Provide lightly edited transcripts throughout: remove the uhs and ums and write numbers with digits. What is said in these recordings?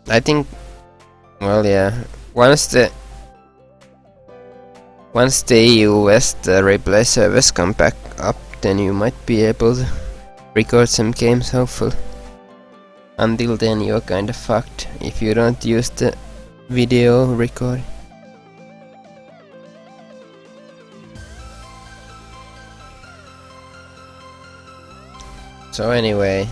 I think, well, yeah, once the EU West replay servers come back up, then you might be able to record some games, hopefully. Until then, you're kinda fucked if you don't use the video record. So anyway,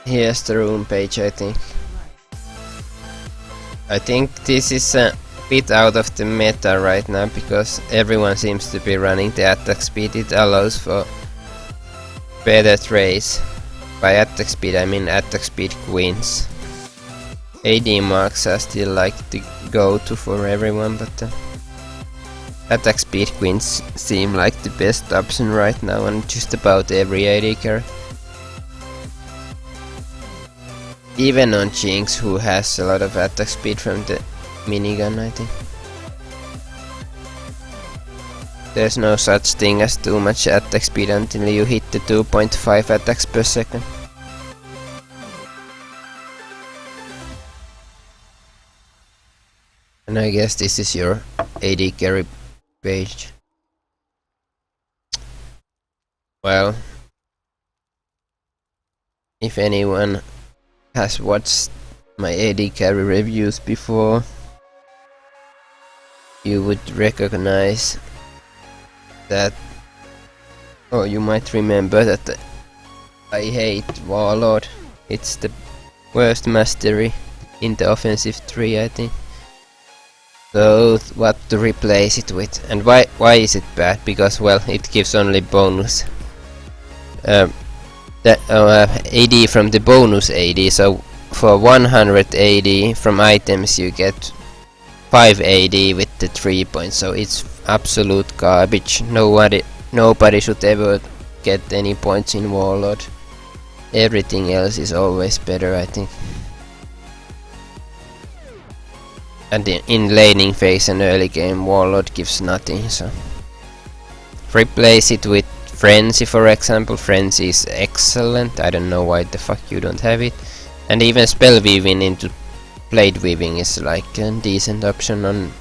here's the room page. I think this is a bit out of the meta right now because everyone seems to be running the attack speed. It allows for better trades. By attack speed I mean attack speed queens. AD marks are still like the go-to for everyone, but attack speed queens seem like the best option right now on just about every AD character. Even on Jinx, who has a lot of attack speed from the minigun, I think. There's no such thing as too much attack speed until you hit the 2.5 attacks per second. And I guess this is your AD carry page. Well, if anyone has watched my AD carry reviews before, you would recognize that, or you might remember that I hate WARLORD. It's the worst mastery in the offensive tree, I think. So what to replace it with? And why is it bad? Because, well, it gives only bonus AD from the bonus AD. So for 100 AD from items you get 5 AD with the 3 points. So it's absolute garbage. Nobody should ever get any points in WARLORD. Everything else is always better, I think. And in laning phase and early game, WARLORD gives nothing, so replace it with Frenzy, for example. Frenzy is excellent. I don't know why the fuck you don't have it. And even spell weaving into blade weaving is like a decent option on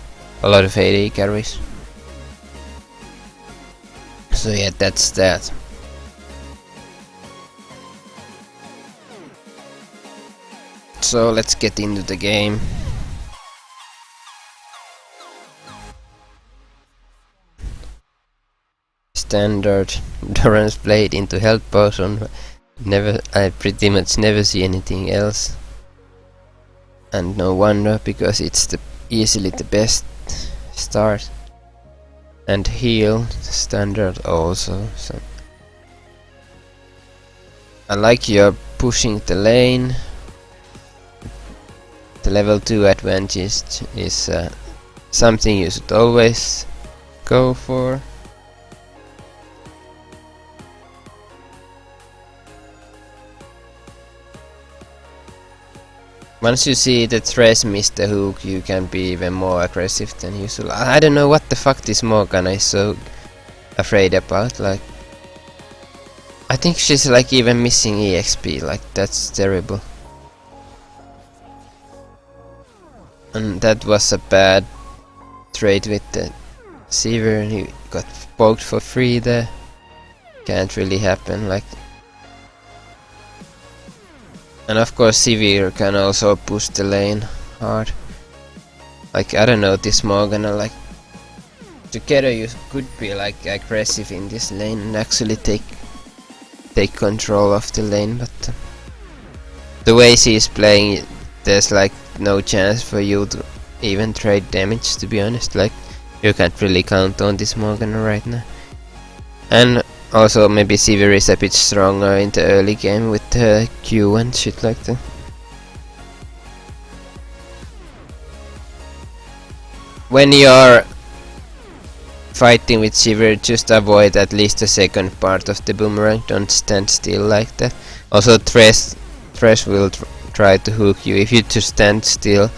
a lot of AD carries. So yeah, that's that. So let's get into the game. Standard Doran's blade into health potion. I pretty much never see anything else, and no wonder, because it's easily the best start. And heal standard also. So I like you're pushing the lane. The level 2 advantage is something you should always go for. Once you see the Thresh miss the hook, you can be even more aggressive than usual. I don't know what the fuck this Morgana is so afraid about. Like, I think she's like even missing EXP. Like, that's terrible. And that was a bad trade with the Sivir. He got poked for free there. Can't really happen. Like. And of course Sivir can also push the lane hard. Like, I don't know, this Morgana, like, together you could be like aggressive in this lane and actually take control of the lane, but the way she's playing, there's like no chance for you to even trade damage, to be honest. Like, you can't really count on this Morgana right now. And also maybe Sivir is a bit stronger in the early game with her Q and shit like that. When you're fighting with Sivir, just avoid at least the second part of the boomerang. Don't stand still like that. Also Thresh will try to hook you. If you just stand still,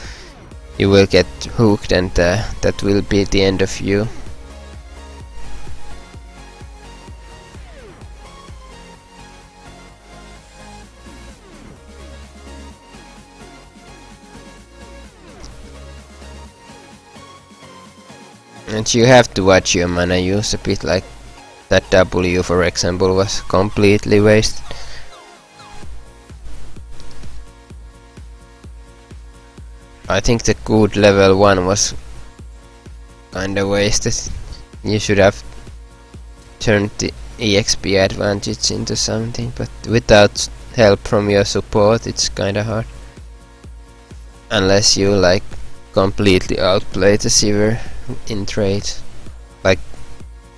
you will get hooked, and that will be the end of you. And you have to watch your mana use a bit, like that W for example was completely wasted. I think the good level 1 was kinda wasted. You should have turned the EXP advantage into something, but without help from your support it's kinda hard. Unless you like completely outplay the Sivir in trades, like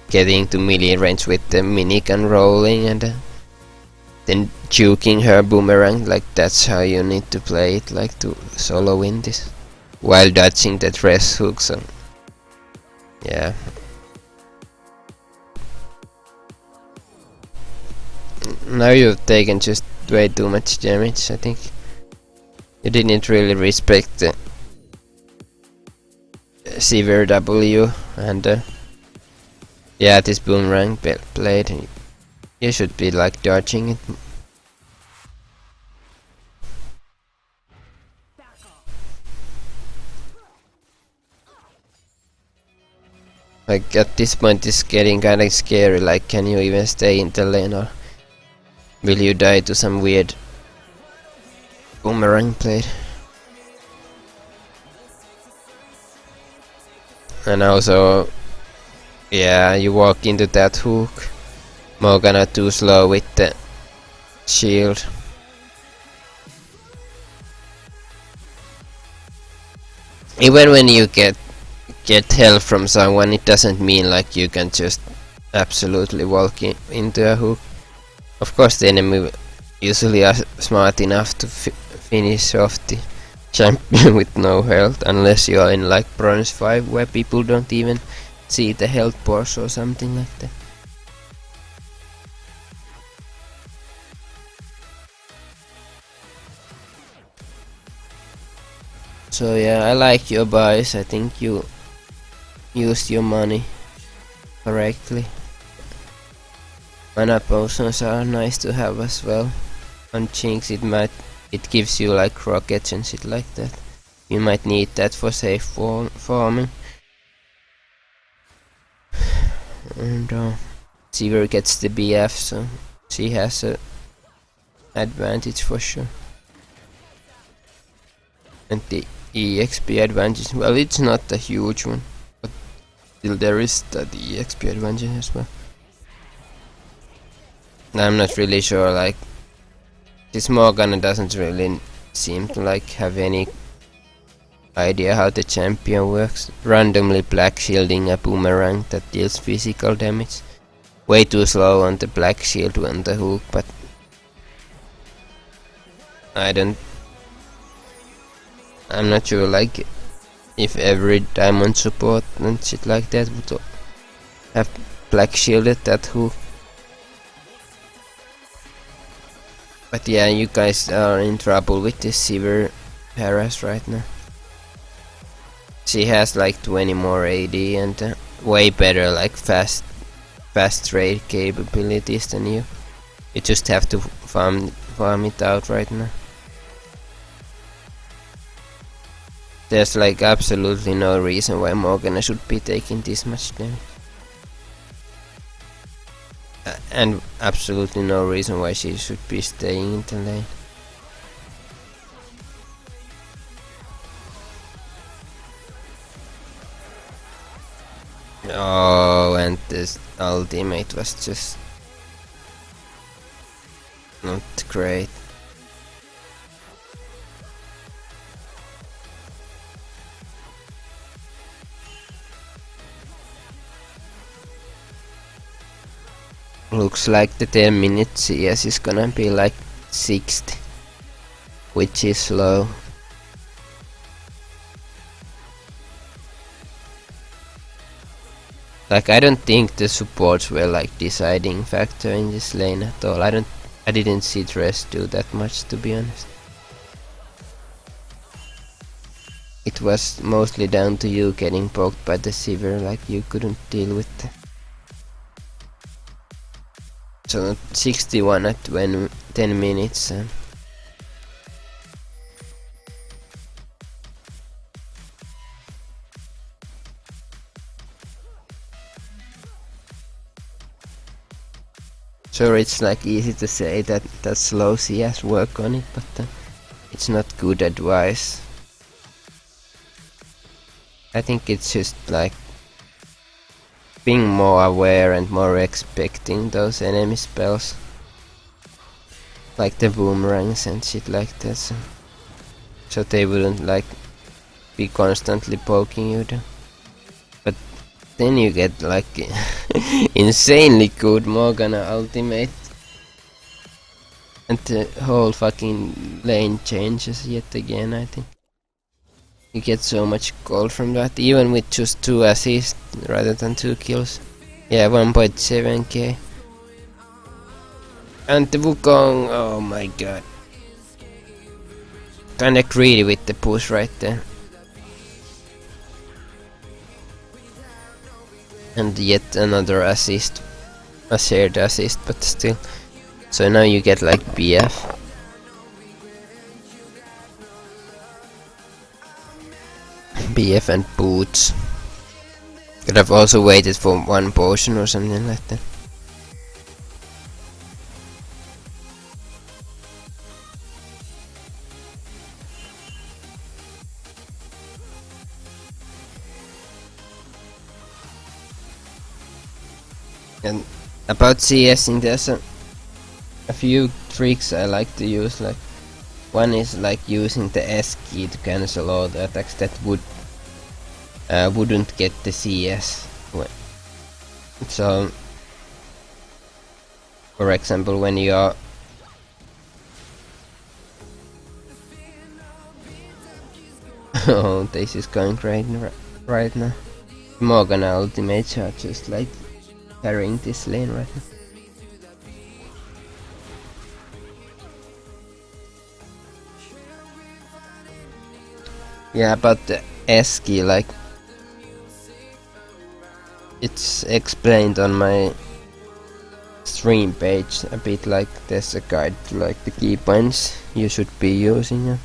getting to melee range with the minigun rolling and then juking her boomerang. Like that's how you need to play it, like to solo win this, while dodging the dress hook. So yeah. Now you've taken just way too much damage. I think you didn't really respect the Sivir W, and yeah, this boomerang blade, you should be like dodging it. Like at this point it's getting kinda scary, like can you even stay in the lane, or will you die to some weird boomerang blade? And also, yeah, you walk into that hook. Morgana too slow with the shield. Even when you get help from someone, it doesn't mean like you can just absolutely walk into a hook. Of course the enemy usually are smart enough to finish off the champion with no health, unless you are in like bronze 5 where people don't even see the health bars or something like that. So yeah, I like your buys. I think you used your money correctly. Mana potions are nice to have as well. On Jinx it gives you like rockets and shit like that. You might need that for safe farming. And Sivir gets the BF, so she has a advantage for sure. And the EXP advantage, well, it's not a huge one, but still there is that EXP advantage as well. I'm not really sure, like this Morgana doesn't really seem to like have any idea how the champion works. Randomly black shielding a boomerang that deals physical damage. Way too slow on the black shield on the hook, but I'm not sure like if every diamond support and shit like that would have black shielded that hook. But yeah, you guys are in trouble with this Sivir harass right now. She has like 20 more AD and way better like fast trade capabilities than you. You just have to farm it out right now. There's like absolutely no reason why Morgana should be taking this much damage. And absolutely no reason why she should be staying in the lane. Oh, and this ultimate was just not great. Looks like the 10 minutes CS is gonna be like 60, which is low. Like I don't think the supports were like deciding factor in this lane at all. I didn't see Dress do that much, to be honest. It was mostly down to you getting poked by the Sivir, like you couldn't deal with it. So 61 at 10 minutes. Sure, it's like easy to say that slow CS work on it, but it's not good advice. I think it's just like being more aware and more expecting those enemy spells, like the boomerangs and shit like that, so they wouldn't like be constantly poking you down. But then you get like insanely good Morgana ultimate, and the whole fucking lane changes yet again. I think you get so much gold from that, even with just 2 assists rather than 2 kills. Yeah, 1.7k. And the Wukong, oh my god. Kinda greedy with the push right there. And yet another assist. A shared assist, but still. So now you get like BF. BF and boots. Could have also waited for 1 potion or something like that. And about CSing, there's a few tricks I like to use. Like one is like using the S key to cancel all the attacks that wouldn't get the CS. So, for example, when you are oh, this is going great right now. Morgana ultimates are just like carrying this lane right now. Yeah, about the S key, like it's explained on my stream page a bit, like there's a guide to like the key points you should be using. Yeah.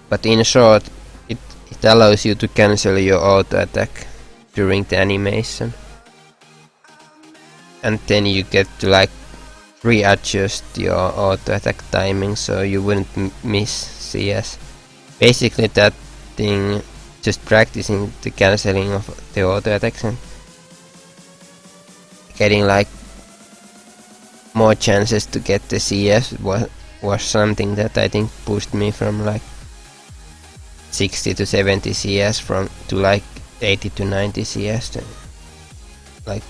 But in short, it allows you to cancel your auto attack during the animation, and then you get to like readjust your auto attack timing so you wouldn't miss CS. Basically that thing, just practicing the cancelling of the auto attacks and getting like more chances to get the CS was something that I think pushed me from like 60 to 70 CS to like 80 to 90 CS, like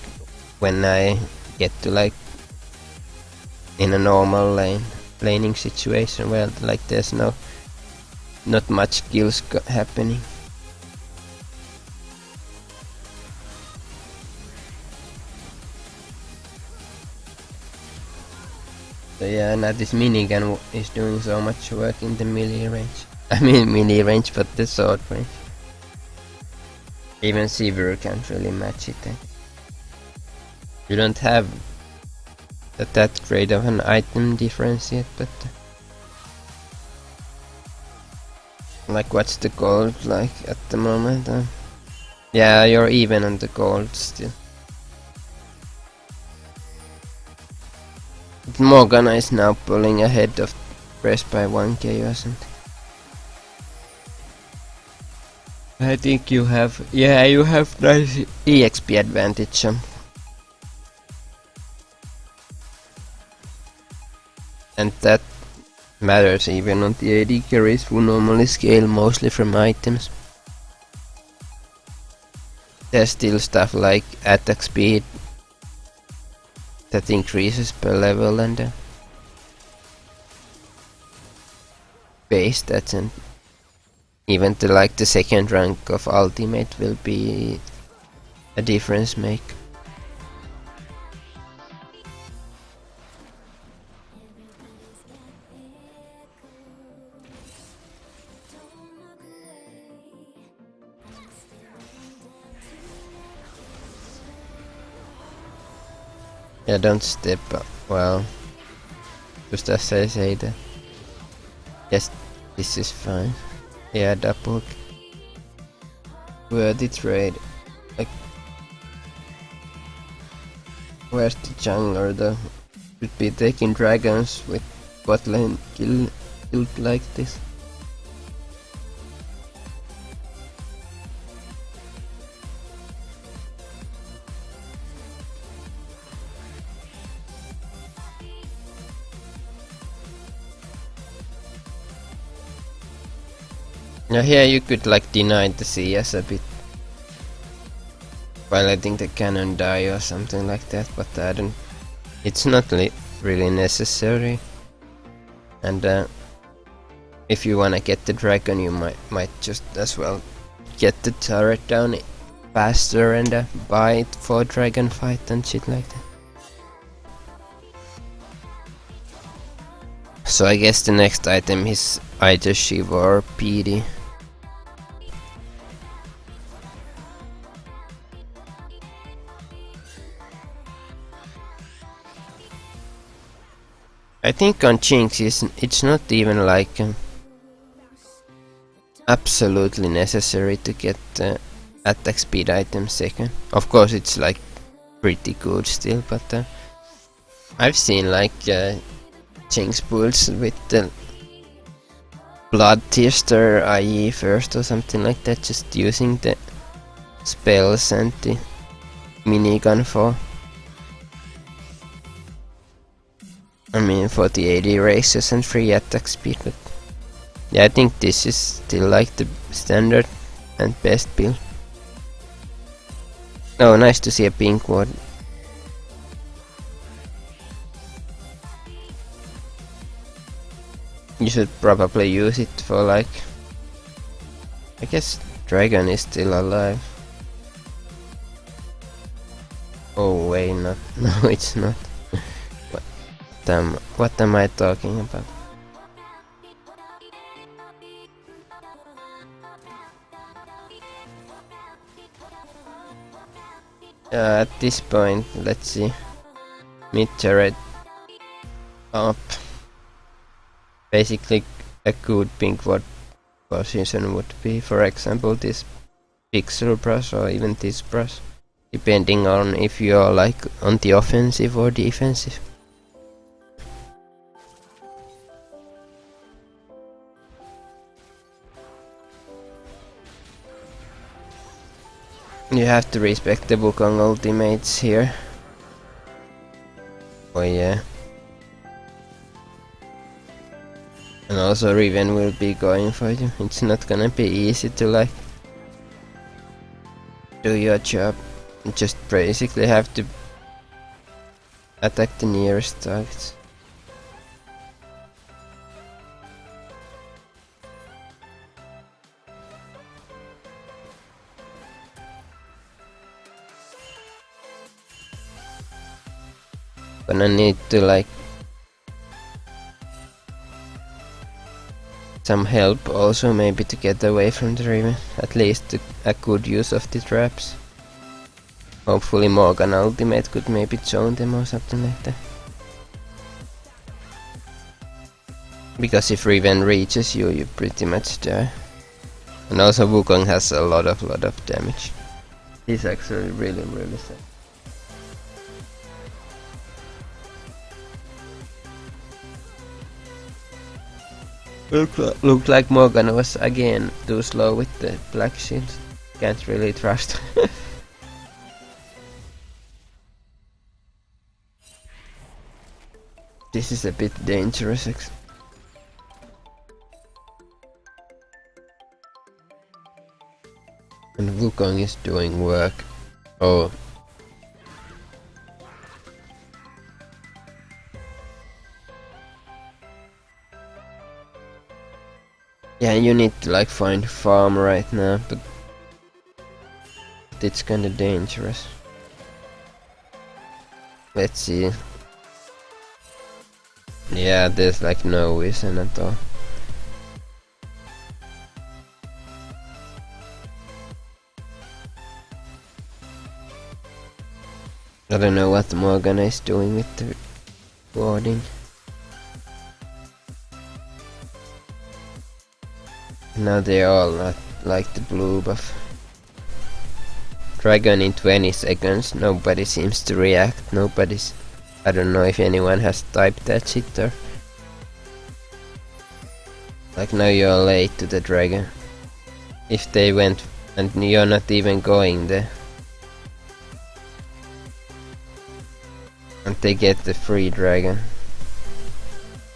when I get to like in a normal laning situation where like there's not much kills happening. So yeah, now this minigun is doing so much work in the melee range. I mean melee range, but the sword range. Even Sivir can't really match it. You don't have that great of an item difference yet, but like what's the gold like at the moment? Yeah, you're even on the gold still. But Morgana is now pulling ahead of Press by 1k or something. I think you have nice EXP advantage. And that matters even on the AD carries who normally scale mostly from items. There's still stuff like attack speed that increases per level, and base stats, and even the second rank of ultimate will be a difference maker. Yeah, don't step up. Well, just as I say that. Yes, this is fine. Yeah, double. Worthy trade. Like, Where's the jungler though? Should be taking dragons with bot lane killed like this. Now here you could like deny the CS a bit by letting the cannon die or something like that, but I don't. It's not really necessary. And if you wanna get the dragon, you might just as well get the turret down faster and buy it for dragon fight and shit like that. So I guess the next item is either Shiva or PD. I think on Jinx it's not even like absolutely necessary to get attack speed item second. Of course it's like pretty good still, but I've seen like Jinx builds with the Blood Tester IE first or something like that, just using the spells and the minigun for for the AD races and free attack speed, but yeah, I think this is still like the standard and best build. Oh, nice to see a pink ward. You should probably use it for like, I guess dragon is still alive. Oh wait, not, no it's not. What am I talking about? At this point, let's see. Mid turret up. Basically, a good pink ward position would be, for example, this pixel brush or even this brush, depending on if you are like on the offensive or defensive. You have to respect the Wukong ultimates here. Oh yeah. And also Riven will be going for you. It's not gonna be easy to like do your job. You just basically have to attack the nearest targets. Gonna need to like some help also, maybe to get away from the Riven. At least a good use of the traps. Hopefully Morgan ultimate could maybe zone them or something like that. Because if Riven reaches you, you pretty much die. And also Wukong has a lot of damage. He's actually really sad. Looked like Morgan was again too slow with the black shield. Can't really trust. This is a bit dangerous. And Wukong is doing work. Oh. Yeah, you need to like find farm right now, but it's kinda dangerous. Let's see. Yeah, there's like no vision at all. I don't know what Morgana is doing with the warding. Now they all not like the blue buff. dragon in 20 seconds. Nobody seems to react. I don't know if anyone has typed that shit or... Like now you're late to the dragon. If they went and you're not even going there. And they get the free dragon.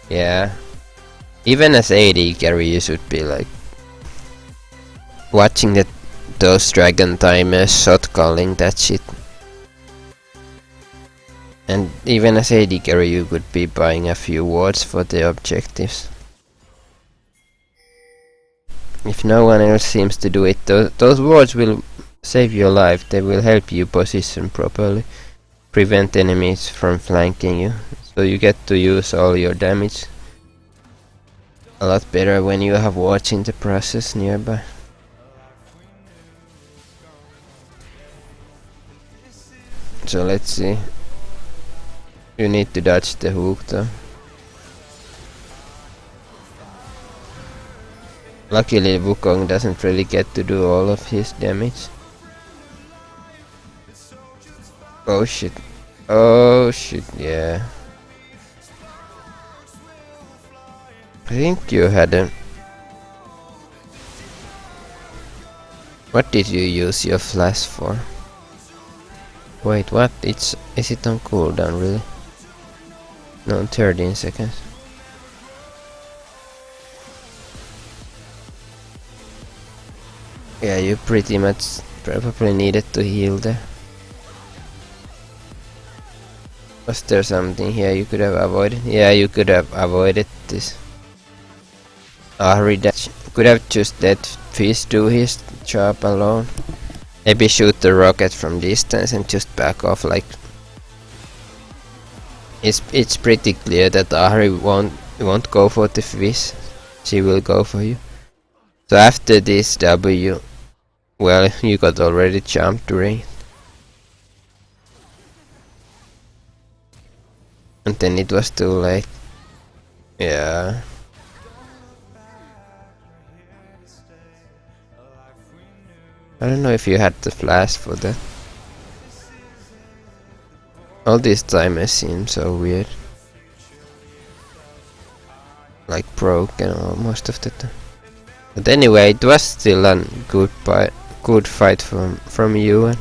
Yeah. Even as AD carry you should be like watching those dragon timers, shot calling that shit. And even as AD carry you could be buying a few wards for the objectives. If no one else seems to do it, those wards will save your life. They will help you position properly, prevent enemies from flanking you, so you get to use all your damage a lot better when you have wards in the process nearby. So let's see. You need to dodge the hook though. Luckily Wukong doesn't really get to do all of his damage. Oh shit. Oh shit, yeah. I think you had a... What did you use your flash for? Wait, what? Is it on cooldown really? No, 13 seconds. Yeah, you pretty much probably needed to heal there. Was there something here you could have avoided? Yeah, you could have avoided this. Ahri dash. Could have just let Fish do his job alone. Maybe shoot the rocket from distance and just back off like... It's pretty clear that Ahri won't go for the Fish. She will go for you. So after this W, well, you got already jumped during. And then it was too late. Yeah. I don't know if you had the flash for that. All these timers seem so weird. Like broken most of the time. But anyway, it was still a good fight from you, and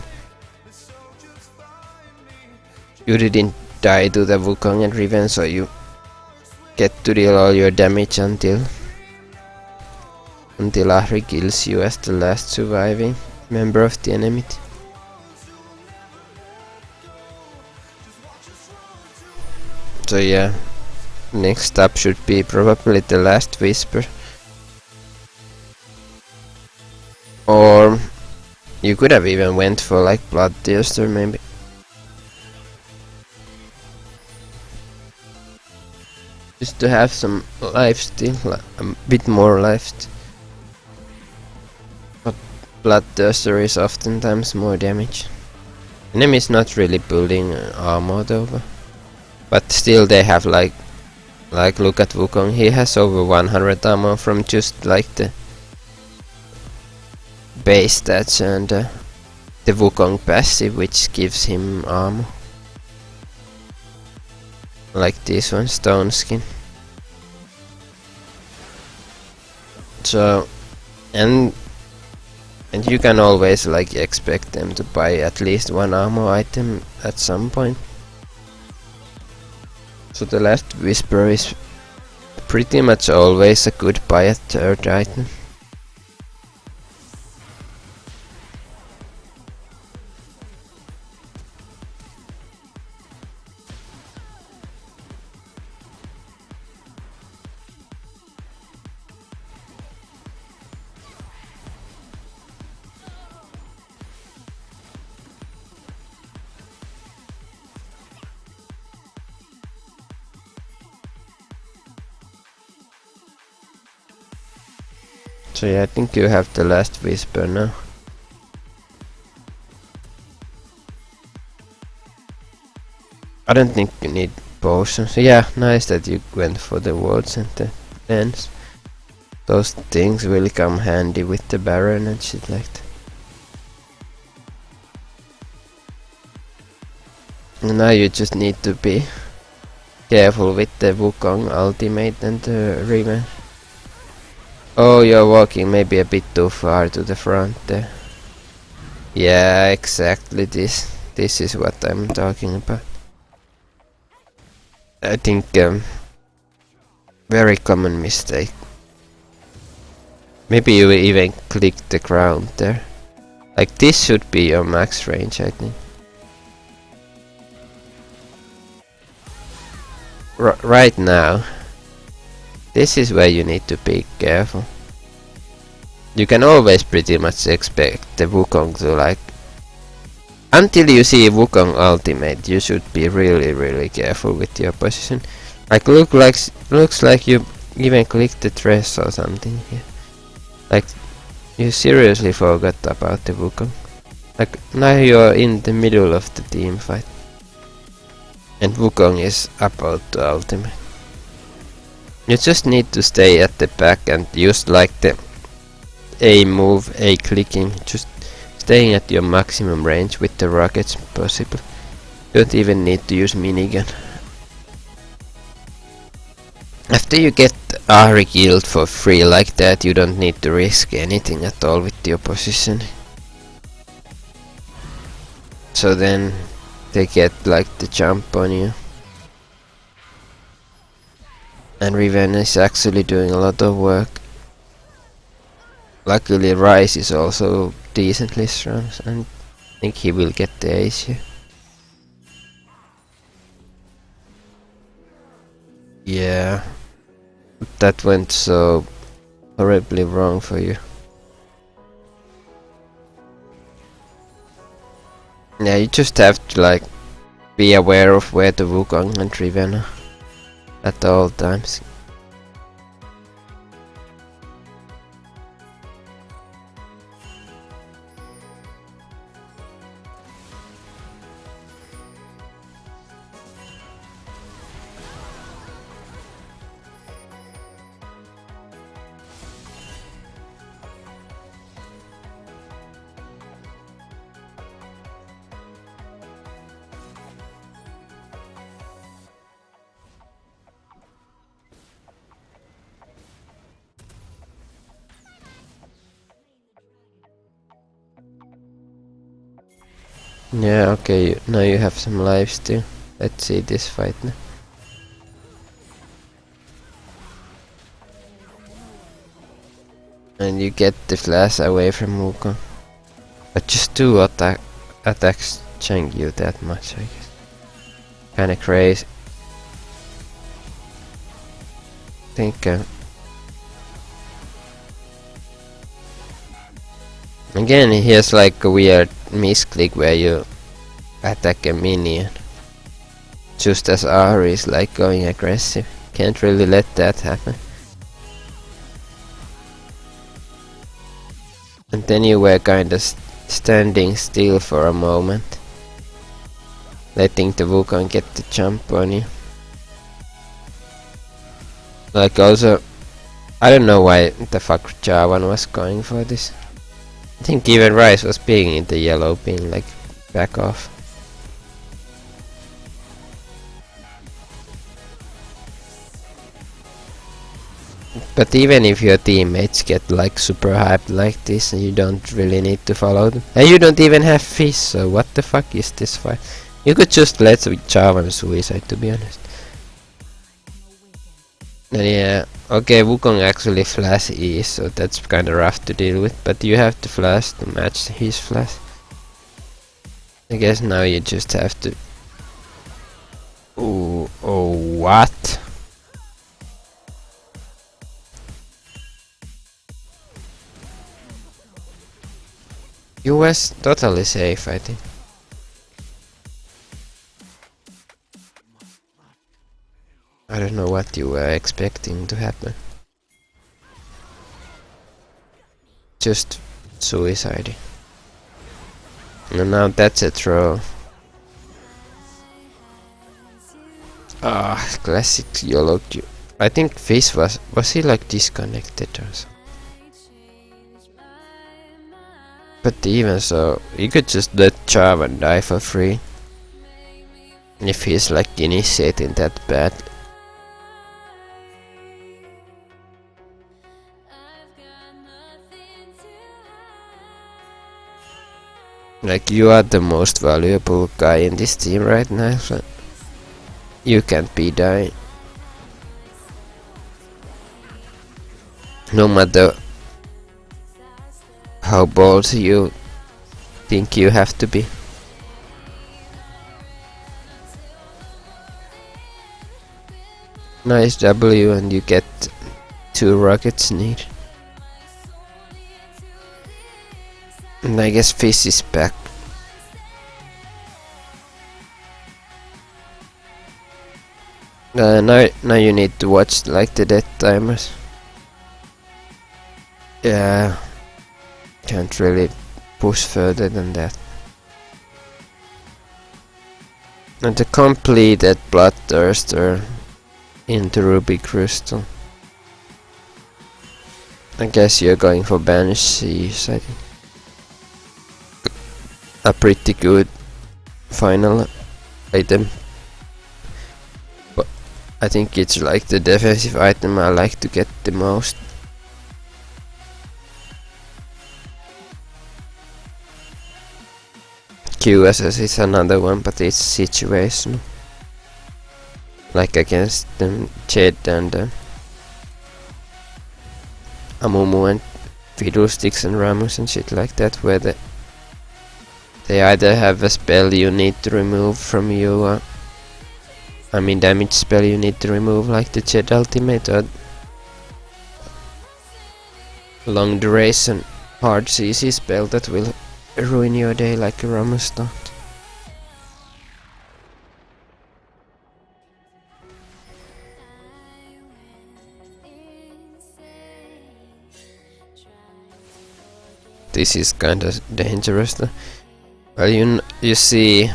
you didn't die to the Wukong and Riven, so you get to deal all your damage until Ahri kills you as the last surviving member of the enemy team. So yeah, next up should be probably the last Whisper. Or you could have even went for like Bloodthirster maybe. Just to have some life still, a bit more life. But Bloodthirster is oftentimes more damage. Enemies not really building armor though. But still they have like look at Wukong, he has over 100 armor from just like the base stats and the Wukong passive, which gives him armor. Like this one, Stone Skin. So, and you can always like expect them to buy at least one armor item at some point. So the last Whisper is pretty much always a good buy a third item. So yeah, I think you have the last Whisper now. I don't think you need potions. Yeah, nice that you went for the wards and the lens. Those things will come handy with the Baron and shit like that. Now you just need to be careful with the Wukong ultimate and the Riven. Oh, you're walking maybe a bit too far to the front there. Yeah, exactly this. This is what I'm talking about. I think very common mistake. Maybe you even clicked the ground there. Like this should be your max range, I think. Right now, this is where you need to be careful. You can always pretty much expect the Wukong to like... Until you see Wukong ultimate, you should be really careful with your position. Like looks like you even clicked the dress or something here. Like you seriously forgot about the Wukong. Like now you're in the middle of the team fight. And Wukong is about to ultimate. You just need to stay at the back and use like the A move, A clicking, just staying at your maximum range with the rockets possible. Don't even need to use minigun. After you get Ahri killed for free like that, you don't need to risk anything at all with your position. So then they get like the jump on you. And Riven is actually doing a lot of work. Luckily Ryze is also decently strong, and I think he will get the ace here. Yeah, that went so horribly wrong for you. Yeah, you just have to like be aware of where the Wukong and Riven are at all times. Yeah, okay, now you have some life still. Let's see this fight now. And you get the flash away from Wukong. But just two attacks change you that much, I guess. Kinda crazy. I think again, he has like a weird misclick where you attack a minion just as Ahri is like going aggressive. Can't really let that happen. And then you were kinda standing still for a moment, letting the Wukong get the jump on you. Like also, I don't know why the fuck Javan was going for this. I think even Ryze was being in the yellow, being like, back off. But even if your teammates get like super hyped like this, you don't really need to follow them. And you don't even have fish, so what the fuck is this fight? You could just let Javan suicide, to be honest. And yeah, okay, Wukong actually flash E, so that's kinda rough to deal with, but you have to flash to match his flash. I guess now you just have to... Ooh, oh, what? You was totally safe, I think. I don't know what you were expecting to happen. Just suicide. And now that's a throw. Ah, classic YOLO. I think Fizz was he like disconnected or something? But even so, you could just let Javan die for free. if he's like initiating that bad. Like, you are the most valuable guy in this team right now, so you can't be dying. No matter how ballsy you think you have to be. Nice W, and you get 2 rockets needed. And I guess Fizz is back. Now you need to watch like the death timers. Yeah, can't really push further than that. And the completed Bloodthirster into Ruby Crystal. I guess you're going for Banshees, I think. A pretty good final item. But I think it's like the defensive item I like to get the most. QSS is another one, but it's situational. Like against the Jed and Amumu and Fiddlesticks and Ramus and shit like that, where they either have a spell you need to remove from you, or I mean damage spell you need to remove, like the Jed ultimate, or long duration hard CC spell that will ruin your day like a Ramus start. This is kinda dangerous though. Well, you see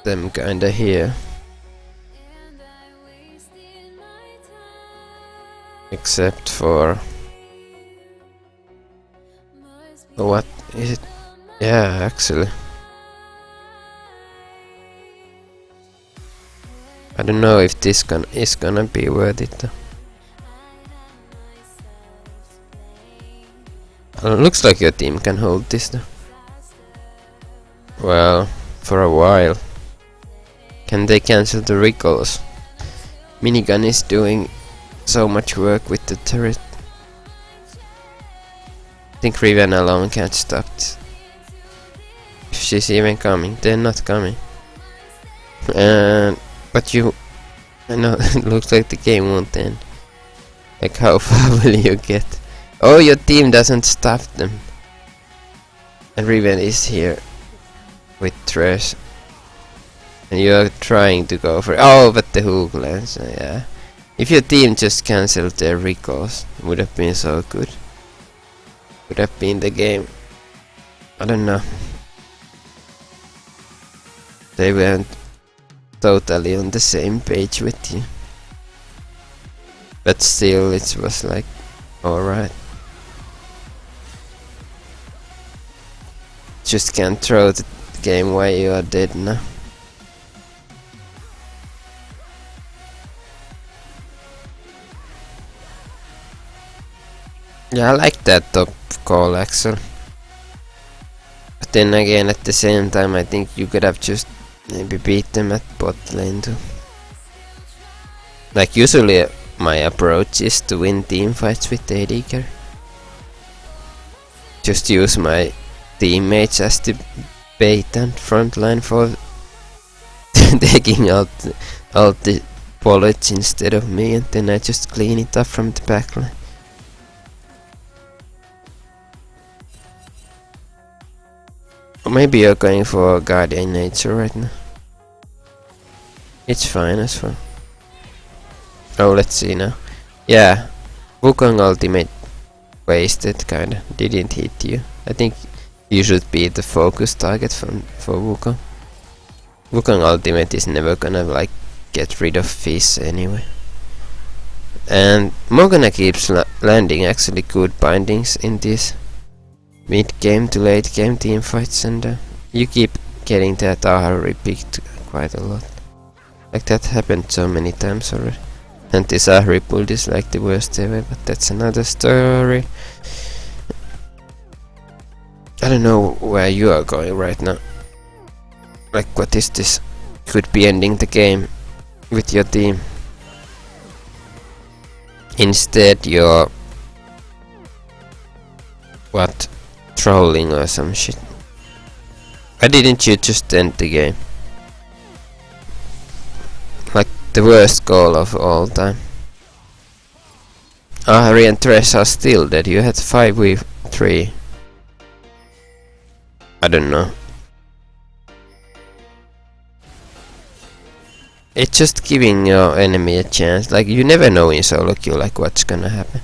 them kinda here. Except for... what is it? Yeah, actually. I don't know if this is gonna be worth it though. Looks like your team can hold this though. Well, for a while. Can they cancel the recalls? Minigun is doing so much work with the turret. I think Riven alone can't stop it. If she's even coming, they're not coming. But I know it looks like the game won't end. Like, how far will you get? Oh, your team doesn't stop them. And Riven is here with Thresh. And you're trying to go for it. Oh, but the hook lands, yeah. If your team just cancelled their recalls, it would have been so good. Would have been the game. I don't know. They weren't totally on the same page with you. But still, it was like, alright. Just can't throw the game while you are dead now. Yeah, I like that top call, Axel. But then again, at the same time, I think you could have just maybe beat them at bot lane too. Like, usually my approach is to win team fights with AD carry. Just use my teammates as the bait and frontline for taking out all the bullets instead of me, and then I just clean it up from the backline. Or maybe you're going for Guardian Nature right now. It's fine as well. Oh, let's see now. Yeah, Wukong ultimate wasted, kinda. Didn't hit you. I think you should be the focus target for Wukong. Wukong ultimate is never gonna like get rid of Fizz anyway. And Morgana keeps landing actually good bindings in these mid game to late game team fights, and you keep getting that Ahri picked quite a lot. Like that happened so many times already. And this Ahri build is like the worst ever, but that's another story. I don't know where you are going right now. Like what is this? Could be ending the game with your team. Instead you're... what? Trolling or some shit. Why didn't you just end the game? Like the worst goal of all time. Ahri and Thresh are still dead. You had 5v3. I don't know. It's just giving your enemy a chance. Like you never know in solo queue like what's gonna happen.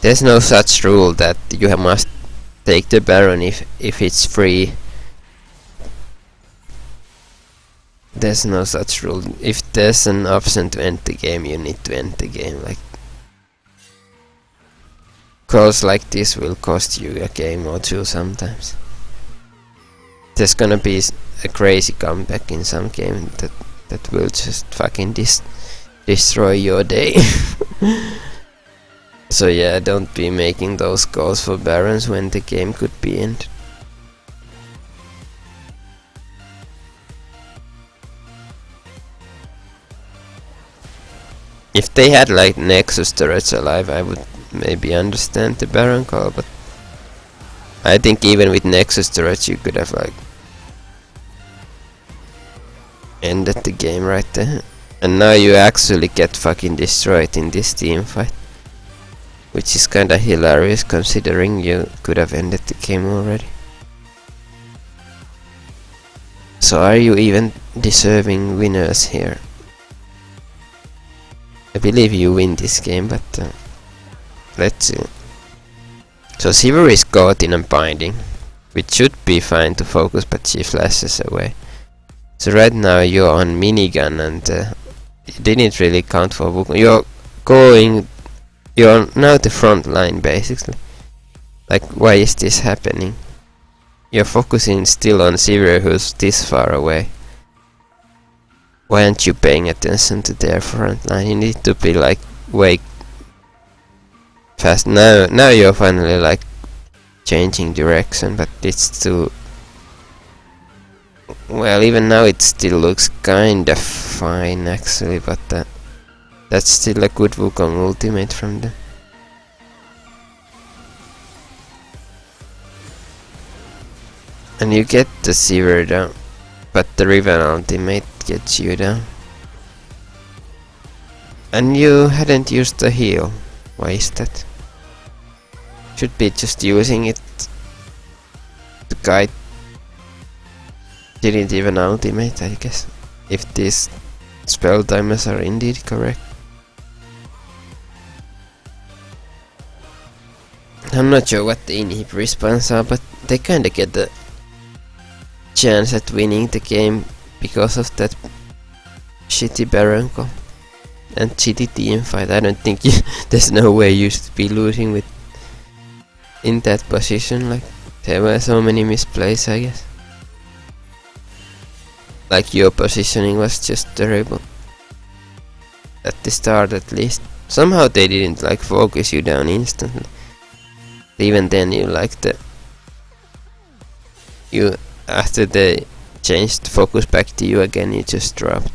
There's no such rule that you must take the Baron if it's free. There's no such rule. If there's an option to end the game, you need to end the game. Like calls like this will cost you a game or two sometimes. There's gonna be a crazy comeback in some game that will just fucking destroy your day. So yeah, don't be making those calls for Barons when the game could be ended. If they had like Nexus turrets alive, I would maybe understand the Baron call, but I think even with Nexus turrets you could have like ended the game right there. And now you actually get fucking destroyed in this team fight, which is kinda hilarious considering you could have ended the game already. So are you even deserving winners here? I believe you win this game, but let's see. So Sivir is caught in a binding, which should be fine to focus, but she flashes away. So right now you're on minigun and it didn't really count for Wukong. You're now the front line basically. Like why is this happening? You're focusing still on Sivir who's this far away. Why aren't you paying attention to their front line? You need to be like way fast. Now you're finally like changing direction, but it's too... Well, even now it still looks kinda fine actually, but that's still a good Wukong ultimate from them. And you get the Sivir down, but the Riven ultimate gets you down. And you hadn't used the heal. Why is that? Should be just using it. The guy didn't even ultimate, I guess, if these spell timers are indeed correct. I'm not sure what the inhib respawns are, but they kinda get the chance at winning the game because of that shitty Baron call and shitty team fight. I don't think there's no way you should be losing with in that position. Like there were so many misplays, I guess. Like your positioning was just terrible at the start at least. Somehow they didn't like focus you down instantly. Even then you like after they changed focus back to you again, you just dropped.